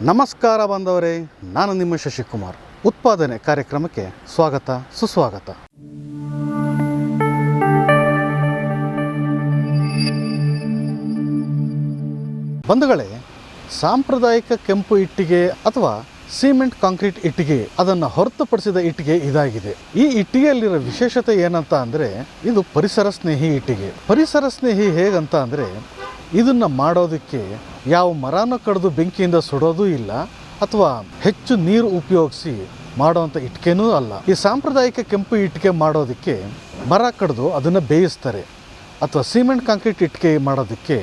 ನಮಸ್ಕಾರ ಬಾಂಧವರೇ, ನಾನು ನಿಮ್ಮ ಶಶಿಕುಮಾರ್. ಉತ್ಪಾದನೆ ಕಾರ್ಯಕ್ರಮಕ್ಕೆ ಸ್ವಾಗತ ಸುಸ್ವಾಗತ. ಬಂಧುಗಳೇ, ಸಾಂಪ್ರದಾಯಿಕ ಕೆಂಪು ಇಟ್ಟಿಗೆ ಅಥವಾ ಸಿಮೆಂಟ್ ಕಾಂಕ್ರೀಟ್ ಇಟ್ಟಿಗೆ ಅದನ್ನು ಹೊರತುಪಡಿಸಿದ ಇಟ್ಟಿಗೆ ಇದಾಗಿದೆ. ಈ ಇಟ್ಟಿಗೆಯಲ್ಲಿರೋ ವಿಶೇಷತೆ ಏನಂತ ಅಂದರೆ ಇದು ಪರಿಸರ ಸ್ನೇಹಿ ಇಟ್ಟಿಗೆ. ಪರಿಸರ ಸ್ನೇಹಿ ಹೇಗಂತ ಅಂದರೆ ಇದನ್ನು ಮಾಡೋದಕ್ಕೆ ಯಾವ ಮರನ ಕಡಿದು ಬೆಂಕಿಯಿಂದ ಸುಡೋದು ಇಲ್ಲ ಅಥವಾ ಹೆಚ್ಚು ನೀರು ಉಪಯೋಗಿಸಿ ಮಾಡೋವಂಥ ಇಟ್ಟಿಗೆನೂ ಅಲ್ಲ. ಈ ಸಾಂಪ್ರದಾಯಿಕ ಕೆಂಪು ಇಟ್ಟಿಗೆ ಮಾಡೋದಕ್ಕೆ ಮರ ಕಡಿದು ಅದನ್ನು ಬೇಯಿಸ್ತಾರೆ ಅಥವಾ ಸಿಮೆಂಟ್ ಕಾಂಕ್ರೀಟ್ ಇಟ್ಟಿಗೆ ಮಾಡೋದಕ್ಕೆ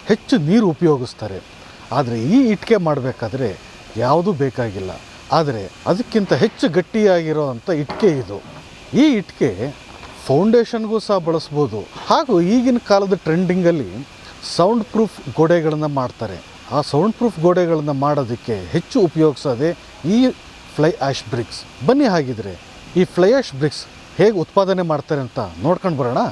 ಹೆಚ್ಚು ನೀರು ಉಪಯೋಗಿಸ್ತಾರೆ. ಆದರೆ ಈ ಇಟ್ಟಿಗೆ ಮಾಡಬೇಕಾದ್ರೆ ಯಾವುದೂ ಬೇಕಾಗಿಲ್ಲ. ಆದರೆ ಅದಕ್ಕಿಂತ ಹೆಚ್ಚು ಗಟ್ಟಿಯಾಗಿರೋ ಅಂಥ ಇಟ್ಟಿಗೆ ಇದು. ಈ ಇಟ್ಟಿಗೆ ಫೌಂಡೇಶನ್ಗೂ ಸಹ ಬಳಸ್ಬೋದು. ಹಾಗೂ ಈಗಿನ ಕಾಲದ ಟ್ರೆಂಡಿಂಗಲ್ಲಿ ಸೌಂಡ್ ಪ್ರೂಫ್ ಗೋಡೆಗಳನ್ನು ಮಾಡ್ತಾರೆ. ಆ ಸೌಂಡ್ ಪ್ರೂಫ್ ಗೋಡೆಗಳನ್ನು ಮಾಡೋದಕ್ಕೆ ಹೆಚ್ಚು ಉಪಯೋಗಿಸೋದೆ ಈ ಫ್ಲೈ ಆ್ಯಶ್ ಬ್ರಿಕ್ಸ್. ಬನ್ನಿ ಹಾಗಿದ್ರೆ ಈ ಫ್ಲೈ ಆ್ಯಶ್ ಬ್ರಿಕ್ಸ್ ಹೇಗೆ ಉತ್ಪಾದನೆ ಮಾಡ್ತಾರೆ ಅಂತ ನೋಡ್ಕೊಂಡು ಬರೋಣ.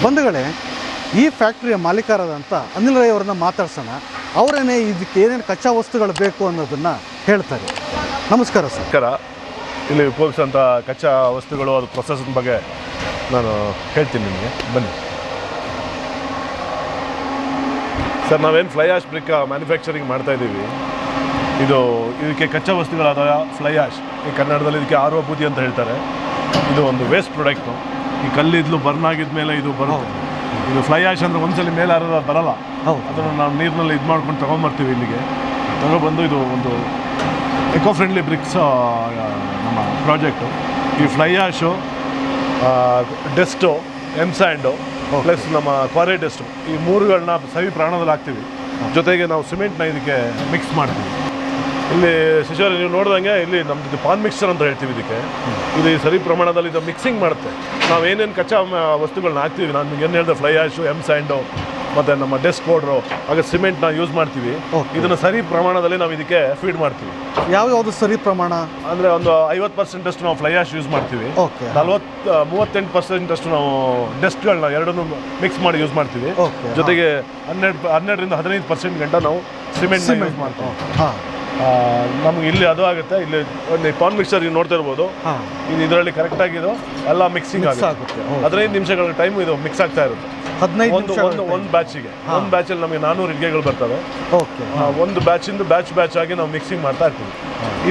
ಬಂಧುಗಳೇ, ಈ ಫ್ಯಾಕ್ಟ್ರಿಯ ಮಾಲೀಕರಾದಂಥ ಅನಿಲ್ ರೈ ಅವ್ರನ್ನ ಮಾತಾಡ್ಸೋಣ. ಅವರೇನೇ ಇದಕ್ಕೆ ಏನೇನು ಕಚ್ಚಾ ವಸ್ತುಗಳು ಬೇಕು ಅನ್ನೋದನ್ನು ಹೇಳ್ತಾರೆ. ನಮಸ್ಕಾರ ಸರ್. ನಮಸ್ಕಾರ. ಇಲ್ಲಿ ಉಪಯೋಗಿಸೋಂಥ ಕಚ್ಚಾ ವಸ್ತುಗಳು, ಅದು ಪ್ರೊಸೆಸ್ ಬಗ್ಗೆ ನಾನು ಹೇಳ್ತೀನಿ ನಿಮಗೆ, ಬನ್ನಿ ಸರ್. ನಾವೇನು ಫ್ಲೈ ಆಶ್ ಬ್ರಿಕ್ ಮ್ಯಾನುಫ್ಯಾಕ್ಚರಿಂಗ್ ಮಾಡ್ತಾಯಿದ್ದೀವಿ. ಇದಕ್ಕೆ ಕಚ್ಚಾ ವಸ್ತುಗಳಾದ ಫ್ಲೈ ಆಶ್, ಈ ಕನ್ನಡದಲ್ಲಿ ಇದಕ್ಕೆ ಆರ್ ಒ ಬೂದಿ ಅಂತ ಹೇಳ್ತಾರೆ. ಇದು ಒಂದು ವೇಸ್ಟ್ ಪ್ರಾಡಕ್ಟು. ಈ ಕಲ್ಲಿದ್ಲು ಬರ್ನ್ ಆಗಿದ್ಮೇಲೆ ಇದು ಬರುತ್ತೆ. ಇದು ಫ್ಲೈ ಆಶ್ ಅಂದರೆ ಒಂದ್ಸಲ ಮೇಲೆ ಯಾರು ಬರಲ್ಲ, ಅದನ್ನು ನಾವು ನೀರಿನಲ್ಲಿ ಇದು ಮಾಡ್ಕೊಂಡು ತೊಗೊಂಬರ್ತೀವಿ. ಇಲ್ಲಿಗೆ ತೊಗೊಬಂದು ಇದು ಒಂದು ಎಕೋ ಫ್ರೆಂಡ್ಲಿ ಬ್ರಿಕ್ಸ್ ನಮ್ಮ ಪ್ರಾಜೆಕ್ಟು. ಈ ಫ್ಲೈ ಆಶು, ಡೆಸ್ಟು, ಸ್ಯಾಂಡು ಪ್ಲಸ್ ನಮ್ಮ ಕ್ವಾರೆ ಡೆಸ್ಟು, ಈ ಮೂರುಗಳನ್ನ ಸವಿ ಪ್ರಾಣದಲ್ಲಿ ಹಾಕ್ತೀವಿ. ಜೊತೆಗೆ ನಾವು ಸಿಮೆಂಟ್ನ ಇದಕ್ಕೆ ಮಿಕ್ಸ್ ಮಾಡ್ತೀವಿ. ಇಲ್ಲಿ ಶಿಶೋರ ನೀವು ನೋಡ್ದಂಗೆ ಇಲ್ಲಿ ನಮ್ಮದು ಪಾನ್ ಮಿಕ್ಸ್ಚರ್ ಅಂತ ಹೇಳ್ತೀವಿ ಇದಕ್ಕೆ. ಇದು ಸರಿ ಪ್ರಮಾಣದಲ್ಲಿ ಇದು ಮಿಕ್ಸಿಂಗ್ ಮಾಡುತ್ತೆ. ನಾವು ಏನೇನು ಕಚ್ಚಾ ವಸ್ತುಗಳನ್ನ ಹಾಕ್ತೀವಿ, ನಾನು ನಿಮ್ಗೆ ಏನು ಹೇಳಿದೆ, ಫ್ಲೈ ಆಶು, ಸ್ಯಾಂಡು ಮತ್ತು ನಮ್ಮ ಡೆಸ್ಕ್ ಪೌಡ್ರು, ಹಾಗೆ ಸಿಮೆಂಟ್ನ ಯೂಸ್ ಮಾಡ್ತೀವಿ. ಇದನ್ನು ಸರಿ ಪ್ರಮಾಣದಲ್ಲಿ ನಾವು ಇದಕ್ಕೆ ಫೀಡ್ ಮಾಡ್ತೀವಿ. ಯಾವ್ಯಾವುದು ಸರಿ ಪ್ರಮಾಣ ಅಂದರೆ ಒಂದು 50% ನಾವು ಫ್ಲೈ ಆಶ್ ಯೂಸ್ ಮಾಡ್ತೀವಿ. 38% ನಾವು ಡೆಸ್ಟ್ಗಳನ್ನ ಎರಡನ್ನೂ ಮಿಕ್ಸ್ ಮಾಡಿ ಯೂಸ್ ಮಾಡ್ತೀವಿ. ಜೊತೆಗೆ 12ರಿಂದ 15% ಗಂಟ ನಾವು ಸಿಮೆಂಟ್ನ ಯೂಸ್ ಮಾಡ್ತೀವಿ. ನಮ್ಗೆ ಇಲ್ಲಿ ಅದು ಆಗುತ್ತೆ. ಇಲ್ಲಿ ಒಂದು ಪಾನ್ ಮಿಕ್ಸರ್ ನೀವು ನೋಡ್ತಾ ಇರ್ಬೋದು, ಇದು ಇದರಲ್ಲಿ ಕರೆಕ್ಟಾಗಿ ಇದು ಎಲ್ಲ ಮಿಕ್ಸಿಂಗ್ ಆಗುತ್ತೆ. 15 ನಿಮಿಷಗಳ ಟೈಮ್ ಇದು ಮಿಕ್ಸ್ ಆಗ್ತಾ ಇರುತ್ತೆ. ಒಂದು ಬ್ಯಾಚಿಗೆ, ಒಂದು ಬ್ಯಾಚಲ್ಲಿ ನಮಗೆ 400 ಇಟ್ಟಿಗೆಗಳು ಬರ್ತವೆ. ಒಂದು ಬ್ಯಾಚಿಂದ ಬ್ಯಾಚ್ ಆಗಿ ನಾವು ಮಿಕ್ಸಿಂಗ್ ಮಾಡ್ತಾ ಇರ್ತೀವಿ.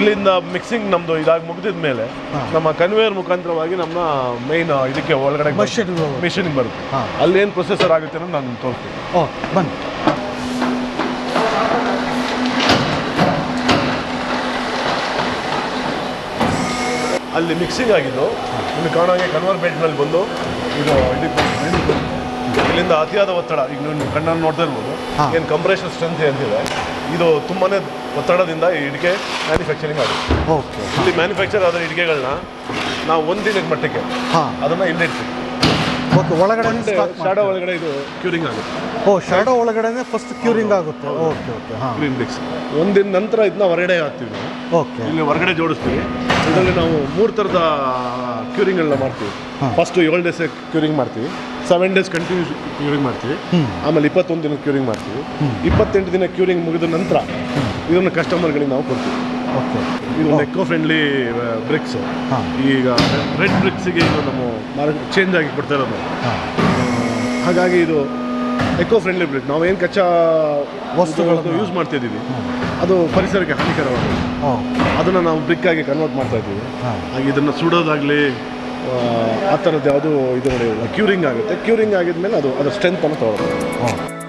ಇಲ್ಲಿಂದ ಮಿಕ್ಸಿಂಗ್ ನಮ್ಮದು ಇದಾಗಿ ಮುಗಿದಿದ ಮೇಲೆ ನಮ್ಮ ಕನ್ವೇಯರ್ ಮುಖಾಂತರವಾಗಿ ನಮ್ಮ ಮೈನ್ ಇದಕ್ಕೆ ಒಳಗಡೆ ಮಿಷಿನಿಗೆ ಬರುತ್ತೆ. ಅಲ್ಲಿ ಏನು ಪ್ರೊಸೆಸರ್ ಆಗುತ್ತೆ ಅನ್ನೋದು ನಾನು ತೋರಿಸ್ತೀನಿ. ಬನ್ನಿ. ಅಲ್ಲಿ ಮಿಕ್ಸಿಂಗ್ ಆಗಿದ್ದು ನಿಮಗೆ ಕಾಣೋಂಗೆ ಕನ್ವರ್ ಬೆಲ್ಟ್ನಲ್ಲಿ ಬಂದು ಇದು ಇಲ್ಲಿಂದ ಅತಿಯಾದ ಒತ್ತಡ, ಈಗ ನೀವು ಕಣ್ಣನ್ನು ನೋಡ್ತಾ ಇರ್ಬೋದು, ಏನು ಕಂಪ್ರೆಷನ್ ಸ್ಟ್ರೆಂತ್ ಅಂತಿದೆ, ಇದು ತುಂಬಾ ಒತ್ತಡದಿಂದ ಈ ಇಡಿಕೆ ಮ್ಯಾನುಫ್ಯಾಕ್ಚರಿಂಗ್ ಆಗುತ್ತೆ. ಇಲ್ಲಿ ಮ್ಯಾನುಫ್ಯಾಕ್ಚರ್ ಆದ ಇಡಿಕೆಗಳನ್ನ ನಾವು ಒಂದು ದಿನದ ಮಟ್ಟಕ್ಕೆ ಅದನ್ನು ಇಲ್ಲಿ ಇಡ್ತೀವಿ. ಒಳಗಡೆ ಶಾಡೋ ಒಳಗಡೆ ಇದು ಕ್ಯೂರಿಂಗ್ ಆಗುತ್ತೆ. ಶಾಡೋ ಒಳಗಡೆ ಫಸ್ಟ್ ಕ್ಯೂರಿಂಗ್ ಆಗುತ್ತೆ. ಕ್ಲೀನ್ ಬ್ರಿಕ್ಸ್ ಒಂದಿನ ನಂತರ ಇದನ್ನ ಹೊರಗಡೆ ಹಾಕ್ತೀವಿ. ಇಲ್ಲಿ ಹೊರಗಡೆ ಜೋಡಿಸ್ತೀವಿ. ಇದರಲ್ಲಿ ನಾವು 3 ಥರದ ಕ್ಯೂರಿಂಗ್ಗಳನ್ನ ಮಾಡ್ತೀವಿ. ಫಸ್ಟ್ 7 ಡೇಸ್ ಕ್ಯೂರಿಂಗ್ ಮಾಡ್ತೀವಿ, 7 ಡೇಸ್ ಕಂಟಿನ್ಯೂಸ್ ಕ್ಯೂರಿಂಗ್ ಮಾಡ್ತೀವಿ, ಆಮೇಲೆ 21 ದಿನ ಕ್ಯೂರಿಂಗ್ ಮಾಡ್ತೀವಿ. 28 ದಿನ ಕ್ಯೂರಿಂಗ್ ಮುಗಿದ ನಂತರ ಇದನ್ನು ಕಸ್ಟಮರ್ಗಳಿಗೆ ನಾವು ಕೊಡ್ತೀವಿ. ಇದು ಎಕೋ ಫ್ರೆಂಡ್ಲಿ ಬ್ರಿಕ್ಸ್. ಈಗ ರೆಡ್ ಬ್ರಿಕ್ಸಿಗೆ ಇದು ನಮ್ಮ ಚೇಂಜ್ ಆಗಿ ಕೊಡ್ತಾ ಇರೋದು. ಹಾಗಾಗಿ ಇದು ಎಕೋ ಫ್ರೆಂಡ್ಲಿ ಬ್ರಿಕ್. ನಾವು ಏನು ಕಚ್ಚಾ ವಸ್ತುಗಳನ್ನು ಯೂಸ್ ಮಾಡ್ತಾ ಇದ್ದೀವಿ ಅದು ಪರಿಸರಕ್ಕೆ ಹಾನಿಕರವಾಗಿದೆ. ಅದನ್ನು ನಾವು ಬ್ರಿಕ್ಕಾಗಿ ಕನ್ವರ್ಟ್ ಮಾಡ್ತಾ ಇದ್ದೀವಿ. ಹಾಗೆ ಇದನ್ನು ಸುಡೋದಾಗಲಿ ಆ ಥರದ್ದು ಯಾವುದೂ ಇದು ನಡೆಯೋಲ್ಲ. ಕ್ಯೂರಿಂಗ್ ಆಗುತ್ತೆ. ಕ್ಯೂರಿಂಗ್ ಆಗಿದ್ಮೇಲೆ ಅದು ಅದರ ಸ್ಟ್ರೆಂತನ್ನು ತಗೊಳ್ಳುತ್ತೆ.